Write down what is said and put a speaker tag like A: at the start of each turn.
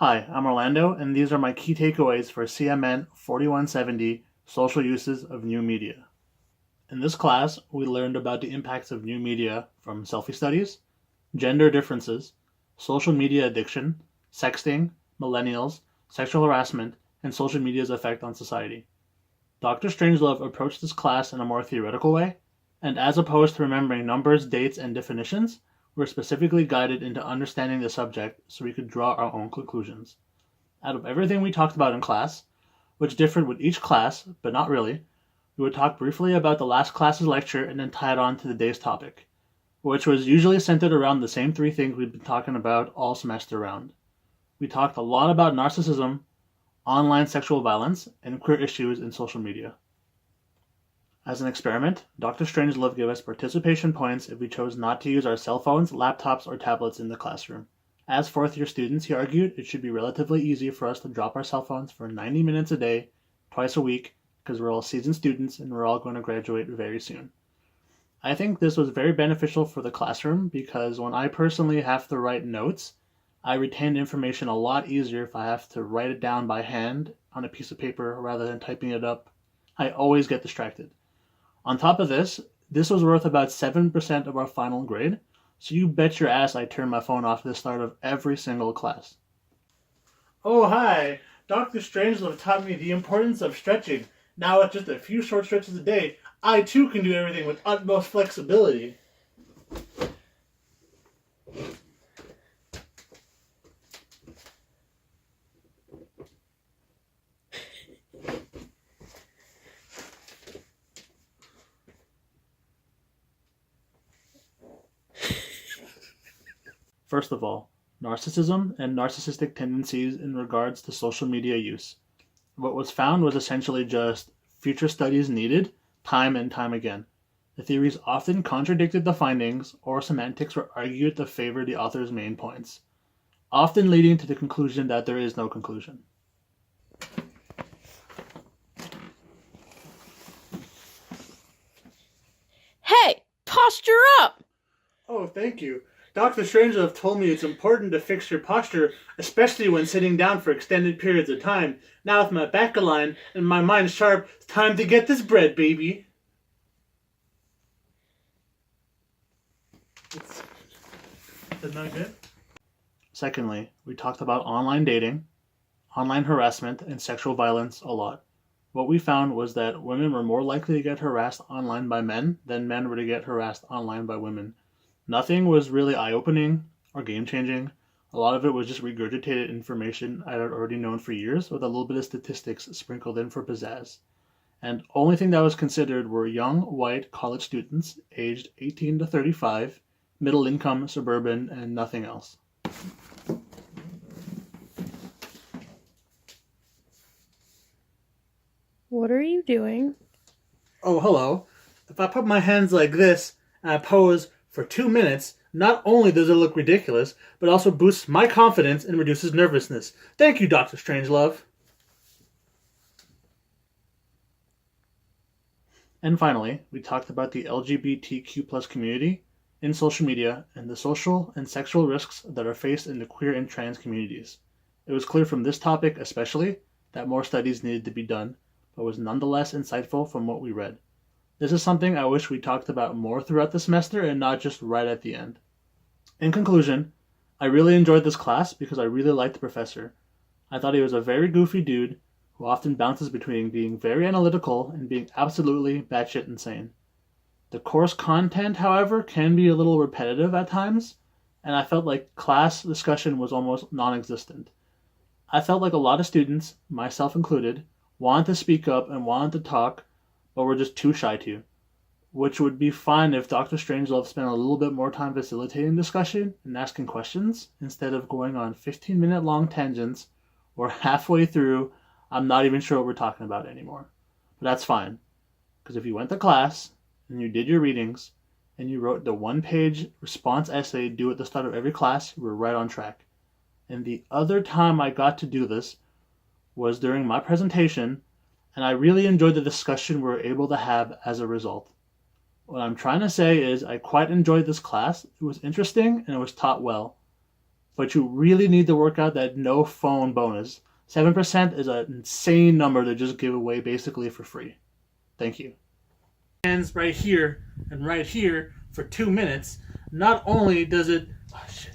A: Hi, I'm Orlando, and these are my key takeaways for CMN4170, Social Uses of New Media. In this class, we learned about the impacts of new media from selfie studies, gender differences, social media addiction, sexting, millennials, sexual harassment, and social media's effect on society. Dr. Strangelove approached this class in a more theoretical way, and as opposed to remembering numbers, dates, and definitions, we're specifically guided into understanding the subject so we could draw our own conclusions. Out of everything we talked about in class, which differed with each class, but not really, we would talk briefly about the last class's lecture and then tie it on to the day's topic, which was usually centered around the same three things we've been talking about all semester round. We talked a lot about narcissism, online sexual violence, and queer issues in social media. As an experiment, Dr. Strangelove gave us participation points if we chose not to use our cell phones, laptops, or tablets in the classroom. As fourth-year students, he argued it should be relatively easy for us to drop our cell phones for 90 minutes a day, twice a week, because we're all seasoned students and we're all going to graduate very soon. I think this was very beneficial for the classroom because when I personally have to write notes, I retain information a lot easier if I have to write it down by hand on a piece of paper rather than typing it up. I always get distracted. On top of this was worth about 7% of our final grade, so you bet your ass I turn my phone off at the start of every single class. Oh hi! Dr. Strangelove taught me the importance of stretching. Now with just a few short stretches a day, I too can do everything with utmost flexibility. First of all, narcissism and narcissistic tendencies in regards to social media use. What was found was essentially just future studies needed, time and time again. The theories often contradicted the findings, or semantics were argued to favor the author's main points, often leading to the conclusion that there is no conclusion.
B: Hey, posture up!
A: Oh, thank you. Dr. Strangelove told me it's important to fix your posture, especially when sitting down for extended periods of time. Now with my back aligned and my mind sharp, it's time to get this bread, baby. Is that not good? Secondly, we talked about online dating, online harassment, and sexual violence a lot. What we found was that women were more likely to get harassed online by men than men were to get harassed online by women. Nothing was really eye-opening or game-changing. A lot of it was just regurgitated information I had already known for years with a little bit of statistics sprinkled in for pizzazz. And only thing that was considered were young, white college students aged 18 to 35, middle income, suburban, and nothing else.
B: What are you doing?
A: Oh, hello. If I put my hands like this and I pose for 2 minutes, not only does it look ridiculous, but also boosts my confidence and reduces nervousness. Thank you, Dr. Strangelove. And finally, we talked about the LGBTQ+ community in social media and the social and sexual risks that are faced in the queer and trans communities. It was clear from this topic especially that more studies needed to be done, but was nonetheless insightful from what we read. This is something I wish we talked about more throughout the semester and not just right at the end. In conclusion, I really enjoyed this class because I really liked the professor. I thought he was a very goofy dude who often bounces between being very analytical and being absolutely batshit insane. The course content, however, can be a little repetitive at times, and I felt like class discussion was almost non-existent. I felt like a lot of students, myself included, wanted to speak up and wanted to talk, but were just too shy to, which would be fine if Dr. Strangelove spent a little bit more time facilitating discussion and asking questions instead of going on 15-minute long tangents or halfway through, I'm not even sure what we're talking about anymore. But that's fine, because if you went to class and you did your readings and you wrote the one-page response essay due at the start of every class, you were right on track. And the other time I got to do this was during my presentation, and I really enjoyed the discussion we were able to have as a result. What I'm trying to say is I quite enjoyed this class. It was interesting and it was taught well. but you really need to work out that no phone bonus. 7% is an insane number to just give away basically for free. Thank you. Hands right here and right here for 2 minutes. Not only does it... Oh, shit.